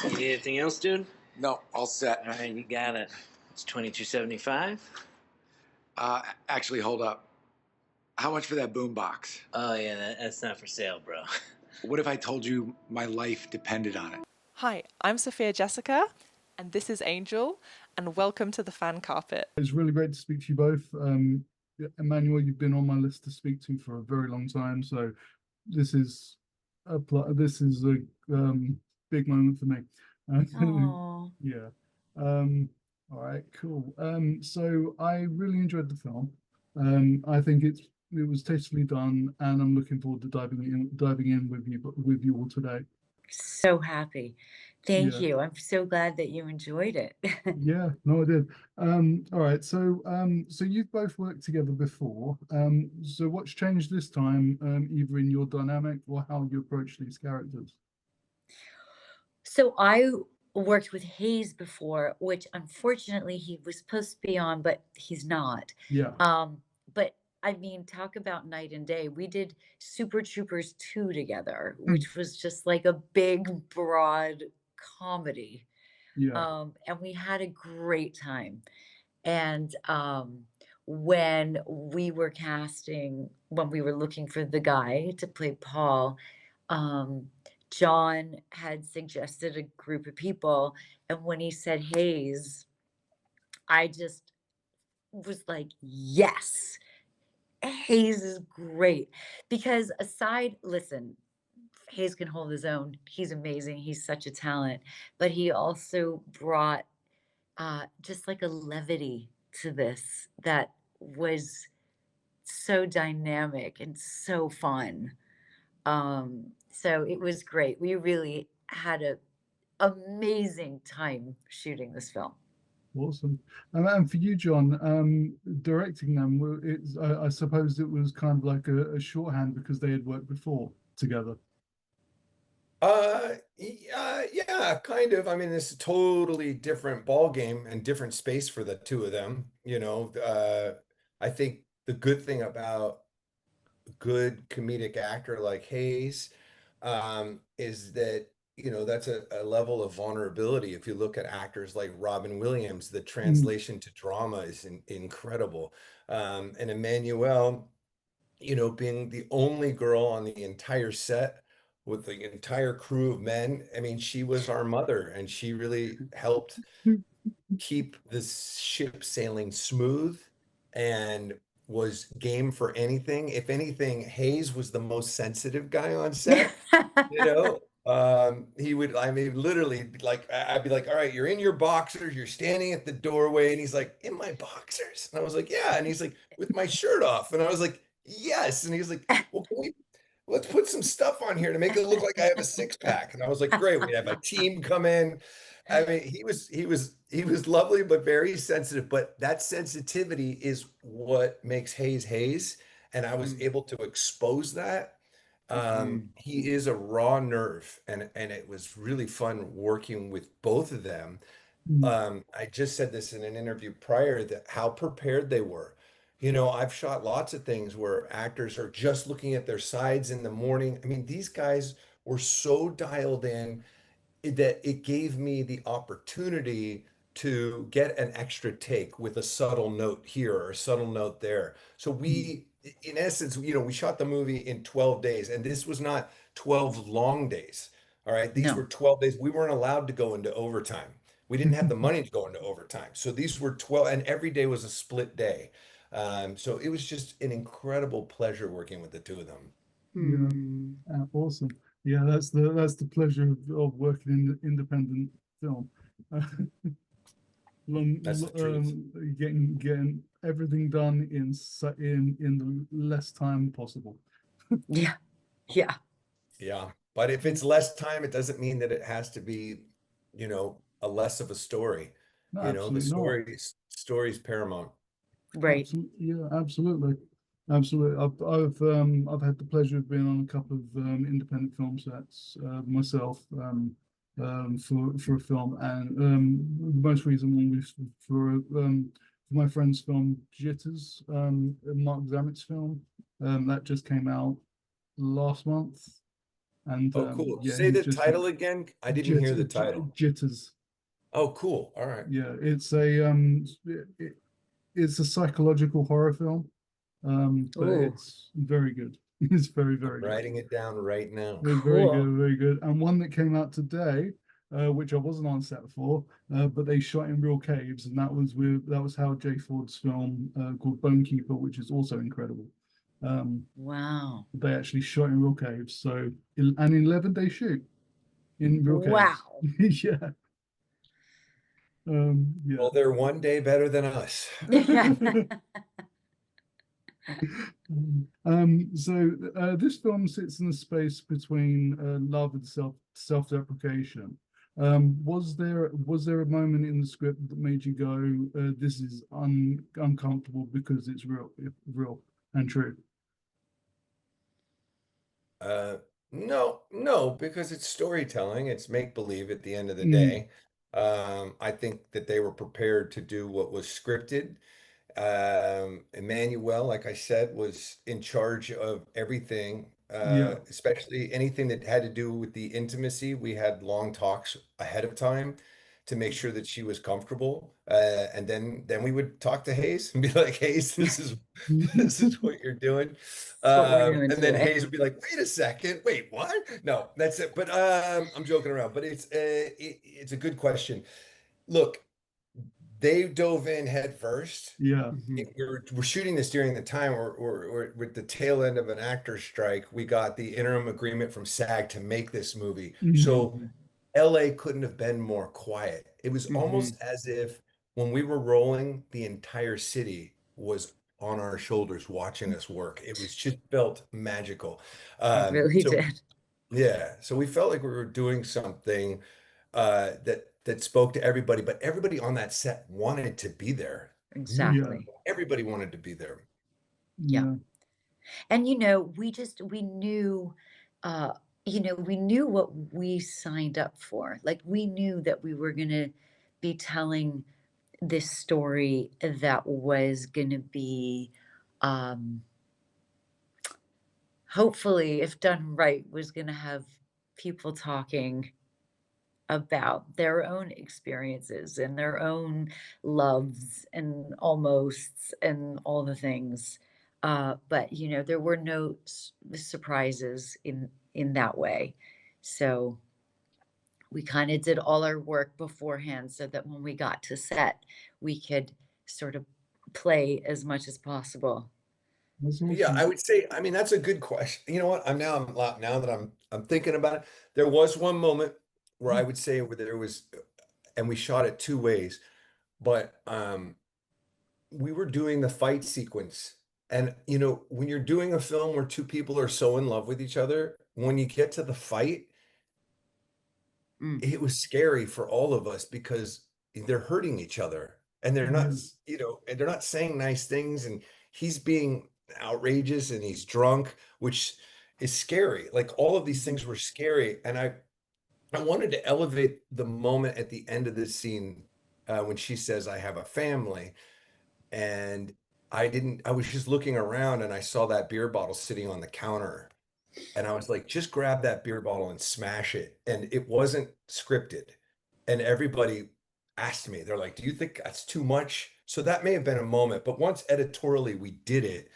You need anything else, dude? No, all set. All right, you got it. It's $22.75. Actually, hold up. How much for that boom box? Oh yeah, that's not for sale, bro. What if I told you my life depended on it? Hi, I'm Sophia Jessica, and this is Angel, and welcome to the Fan Carpet. It's really great to speak to you both. Emmanuelle, you've been on my list to speak to for a very long time, so this is a big moment for me. Oh, Yeah. All right, cool. So I really enjoyed the film. I think it was tastefully done, and I'm looking forward to diving in with you all today. so happy. Thank Yeah. you. I'm so glad that you enjoyed it. Yeah, no, I did. All right, so you've both worked together before. So what's changed this time, either in your dynamic or how you approach these characters? So I worked with Hayes before, which unfortunately he was supposed to be on, but he's not. Yeah. But I mean, talk about night and day. We did Super Troopers 2 together, which was just like a big, broad comedy. Yeah. And we had a great time. And when we were casting, when we were looking for the guy to play Paul, um, John had suggested a group of people. And when he said Hayes, I just was like, yes, Hayes is great. Because listen, Hayes can hold his own. He's amazing. He's such a talent. But he also brought just like a levity to this that was so dynamic and so fun. So it was great. We really had a amazing time shooting this film. Awesome. And for you, John, directing them, I suppose it was kind of like a shorthand because they had worked before together. Yeah, kind of. I mean, it's a totally different ball game and different space for the two of them. I think the good thing about a good comedic actor like Hayes, is that, that's a level of vulnerability. If you look at actors like Robin Williams, the translation to drama is incredible. And Emmanuelle, being the only girl on the entire set with the entire crew of men. I mean, she was our mother, and she really helped keep this ship sailing smooth and was game for anything. If anything, Hayes was the most sensitive guy on set, you know. He would, I mean, literally, like, I'd be like, all right, you're in your boxers, you're standing at the doorway, and he's like, in my boxers? And I was like, yeah. And he's like, with my shirt off. And I was like, yes. And he's like, well, let's put some stuff on here to make it look like I have a six pack. And I was like, great. We'd have a team come in. I mean, he was lovely, but very sensitive. But that sensitivity is what makes Hayes Hayes. And I was able to expose that. He is a raw nerve, and it was really fun working with both of them. I just said this in an interview prior, that how prepared they were. I've shot lots of things where actors are just looking at their sides in the morning. I mean, these guys were so dialed in that it gave me the opportunity to get an extra take with a subtle note here or a subtle note there. So in essence, we shot the movie in 12 days, and this was not 12 long days. All right. These No. were 12 days. We weren't allowed to go into overtime. We didn't have the money to go into overtime. So these were 12, and every day was a split day. So it was just an incredible pleasure working with the two of them. Yeah, awesome. Yeah, that's the pleasure of working in the independent film. That's the truth. Getting everything done in the less time possible. Yeah. Yeah. Yeah. But if it's less time, it doesn't mean that it has to be, a less of a story. No, The absolutely not. story's paramount. Right. Yeah, absolutely. Absolutely. I've had the pleasure of being on a couple of independent film sets myself, for a film, and the most recent one was for my friend's film Jitters, Mark Zamet's film, that just came out last month. And Oh, cool. yeah, Say he's the just title again. I didn't hear the Jitter, title. Jitters. Oh, cool. All right. Yeah, it's a it's a psychological horror film, but Ooh, it's very good. It's very, I'm very good. writing it down right now. It's very cool. good, very good. And one that came out today, which I wasn't on set for, but they shot in real caves, and that was Howard J. Ford's film called Bone Keeper, which is also incredible. Wow. They actually shot in real caves, so an 11-day shoot in real caves. Wow. Yeah. Yeah. Well, they're one day better than us. So this film sits in the space between love and self-deprecation. Was there a moment in the script that made you go, "This is uncomfortable because it's real and true"? No, because it's storytelling. It's make believe at the end of the Mm, day. I think that they were prepared to do what was scripted. Emmanuelle, like I said, was in charge of everything, yeah. especially anything that had to do with the intimacy. We had long talks ahead of time to make sure that she was comfortable. And then we would talk to Hayes and be like, Hayes, this is what you're doing. That's what we're doing And then today. Hayes would be like, wait a second, wait, what? No, that's it. But I'm joking around, but it's a good question. Look, they dove in head first. Yeah. Mhm. We're shooting this during the time we're with the tail end of an actor's strike. We got the interim agreement from SAG to make this movie. So Mhm. LA couldn't have been more quiet. It was Mhm. almost as if when we were rolling, the entire city was on our shoulders watching us work. It was just felt magical. It really So did. yeah, so we felt like we were doing something that spoke to everybody, but everybody on that set wanted to be there. Yeah. Exactly. Everybody wanted to be there. Yeah. Yeah. And we knew uh we knew what we signed up for. Like we knew that we were going to be telling this story that was going to be um hopefully, if done right, was going to have people talking about their own experiences and their own loves and almosts and all the things. But there were no surprises in that way. So we kind of did all our work beforehand so that when we got to set, we could sort of play as much as possible. That's Yeah, I awesome. would say, I mean, that's a good question. You know what? Now that I'm thinking about it, there was one moment where I would say where there was, and we shot it two ways, but we were doing the fight sequence. And when you're doing a film where two people are so in love with each other, when you get to the fight, Mm, it was scary for all of us because they're hurting each other and they're not, Yeah. and they're not saying nice things, and he's being outrageous and he's drunk, which is scary. Like all of these things were scary. And I wanted to elevate the moment at the end of this scene when she says, I have a family. And I was just looking around and I saw that beer bottle sitting on the counter. And I was like, just grab that beer bottle and smash it. And it wasn't scripted. And everybody asked me, they're like, do you think that's too much? So that may have been a moment. But once editorially we did it,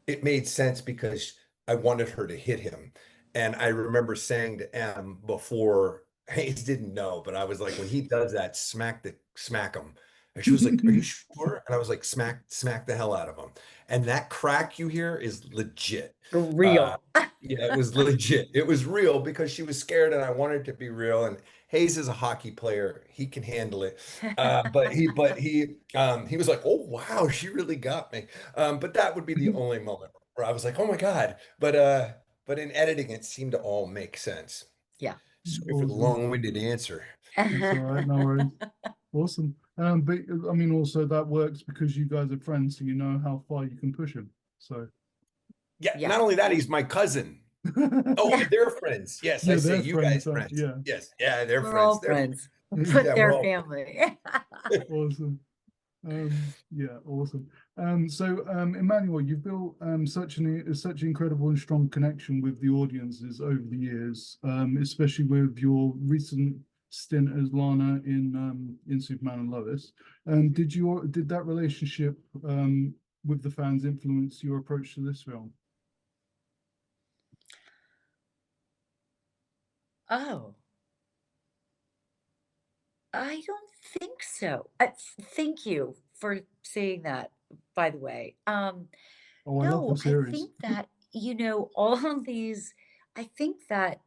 it made sense because I wanted her to hit him. And I remember saying to Em before, Hayes didn't know, but I was like, when he does that, smack him. And she was like, are you sure? And I was like, smack the hell out of him. And that crack you hear is legit. Uh, real. yeah, it was legit. It was real because she was scared and I wanted it to be real. And Hayes is a hockey player. He can handle it. He was like, oh wow, she really got me. But that would be the only moment where I was like, oh my God. But in editing, it seemed to all make sense. Yeah. Sorry for the Awesome. long-winded answer. That's all right. No worries. Awesome. But I mean, also that works because you guys are friends, so you know how far you can push him. So Yeah, Yeah. not only that, he's my cousin. Oh, they're friends. Yes, I yeah, say they're you friends. guys friends. Yeah. Yes, yeah, they're We're friends. all They're friends. yeah, Put we're their all family. Awesome. Yeah, awesome. Emmanuelle, you've built such incredible and strong connection with the audiences over the years, especially with your recent stint as Lana in Superman and Lois. Did that relationship with the fans influence your approach to this film? Oh, I don't think so. Thank you for saying that, by the way. Oh, I love the No, I series. think that, all of these, I think that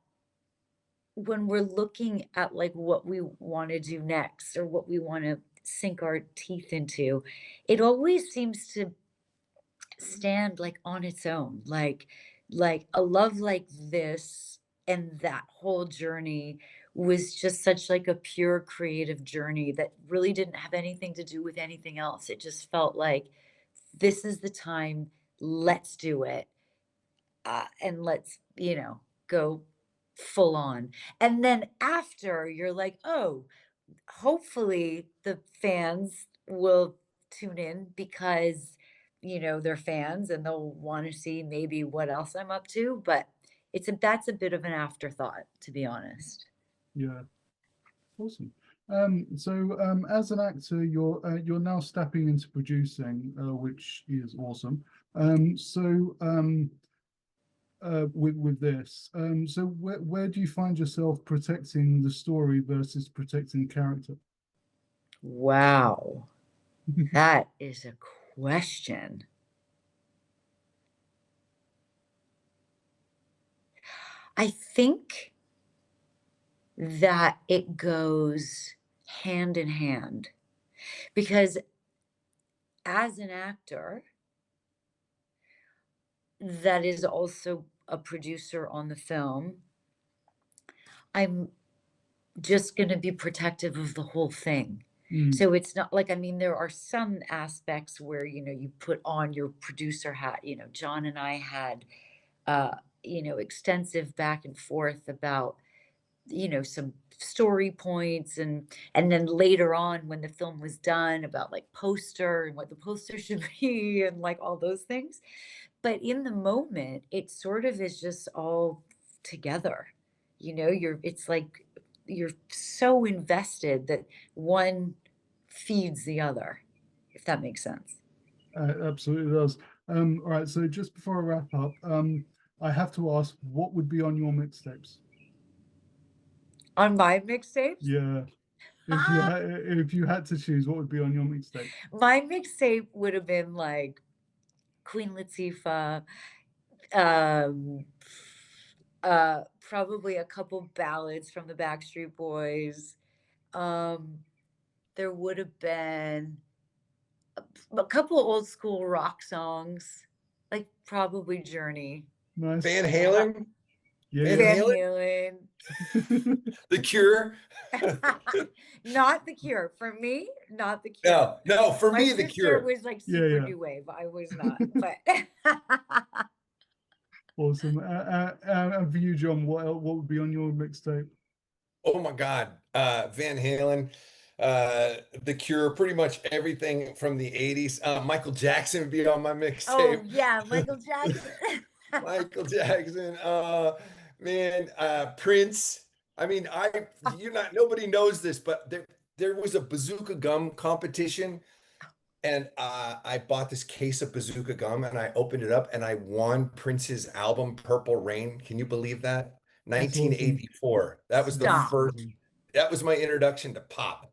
when we're looking at like what we want to do next or what we want to sink our teeth into, it always seems to stand like on its own, like a love like this and that whole journey was just such like a pure creative journey that really didn't have anything to do with anything else. It just felt like this is the time, let's do it, and let's go full on. And then after, you're like, oh, hopefully the fans will tune in because they're fans and they'll want to see maybe what else I'm up to, but that's a bit of an afterthought, to be honest. Yeah, awesome. As an actor, you're now stepping into producing, which is awesome. With this, where do you find yourself protecting the story versus protecting character? Wow, that is a question. I think that it goes hand in hand because as an actor that is also a producer on the film, I'm just going to be protective of the whole thing. So it's not like, I mean, there are some aspects where, you put on your producer hat. John and I had, extensive back and forth about, some story points and then later on when the film was done about like poster and what the poster should be and like all those things. But in the moment, it sort of is just all together. It's like you're so invested that one feeds the other, if that makes sense. Absolutely does. All right, so just before I wrap up, I have to ask, what would be on your mixtapes? On my mixtapes? Yeah, if you had to choose, what would be on your mixtape? My mixtape would have been like Queen Latifah, um, probably a couple ballads from the Backstreet Boys. Um, there would have been a couple old school rock songs, like probably Journey, Nice. Van Halen? Yeah, Van Halen? Halen. The Cure? Not The Cure. For me, not The Cure. No, for My me, The sister Cure. was like Yeah, super yeah. new wave. I was not, but Awesome. And for you, John, what would be on your mixtape? Oh my God. Van Halen, The Cure, pretty much everything from the 80s. Michael Jackson would be on my oh mixtape. yeah, Michael Jackson. Michael Jackson, man, Prince. I mean, nobody knows this, but there was a bazooka gum competition, and I bought this case of bazooka gum, and I opened it up, and I won Prince's album Purple Rain. Can you believe that? That's awesome. 1984. That was the Stop. first. That was my introduction to pop.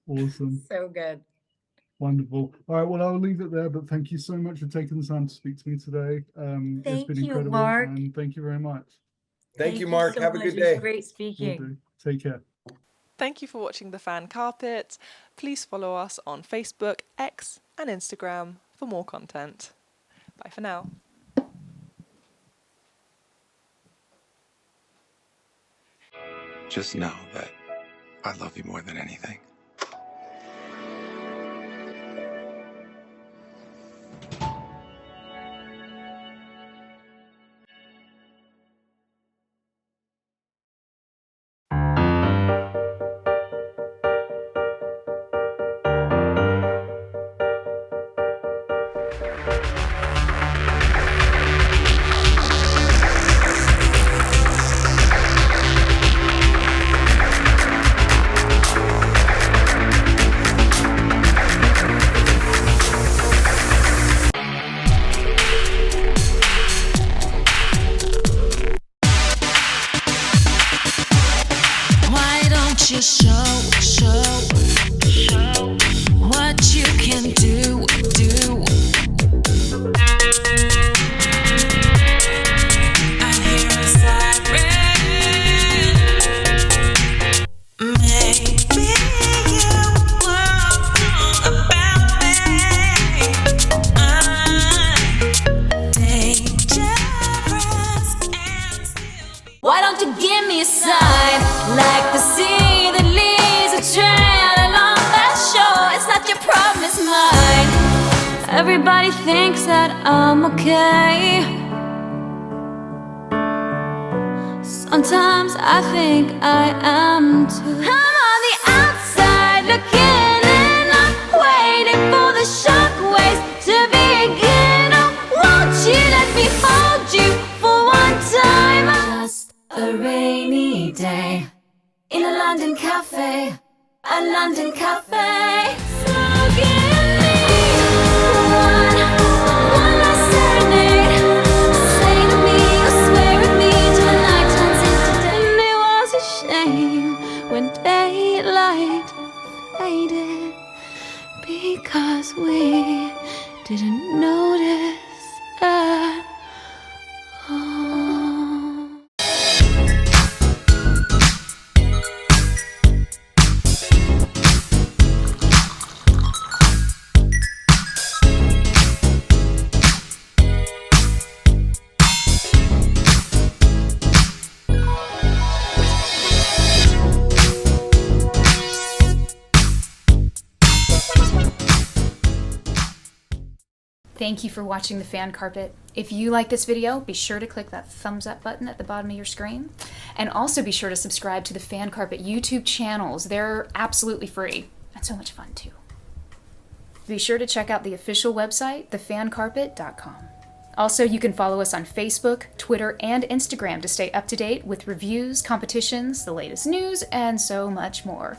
Awesome. So good. Wonderful. All right, well, I'll leave it there, but thank you so much for taking the time to speak to me today. It's Thank been you, incredible, Mark. and thank you very much. Thank you, Mark. so Have a much. good It was day. great Will speaking. do. Take care. Thank you for watching The Fan Carpet. Please follow us on Facebook, X, and Instagram for more content. Bye for now. Just know that I love you more than anything. you show what you can do. I hear a siren. Maybe you were wrong about me. I'm dangerous and still be. Why don't you give me a sign, like the sea that leads a trail along that shore? It's not your problem, it's mine. Everybody thinks that I'm okay. Sometimes I think I am too. I'm on the outside looking in. I'm waiting for the shockwaves to begin. Oh, won't you let me hold you for one time? Just a rainy day in a London cafe, a London cafe. So give me one last serenade. Say to me, or swear at me till the night turns into day. And it was a shame when daylight faded, because we didn't notice at all. Thank you for watching The Fan Carpet. If you like this video, be sure to click that thumbs up button at the bottom of your screen. And also be sure to subscribe to the Fan Carpet YouTube channels. They're absolutely free and so much fun too. Be sure to check out the official website, thefancarpet.com. Also, you can follow us on Facebook, Twitter, and Instagram to stay up to date with reviews, competitions, the latest news, and so much more.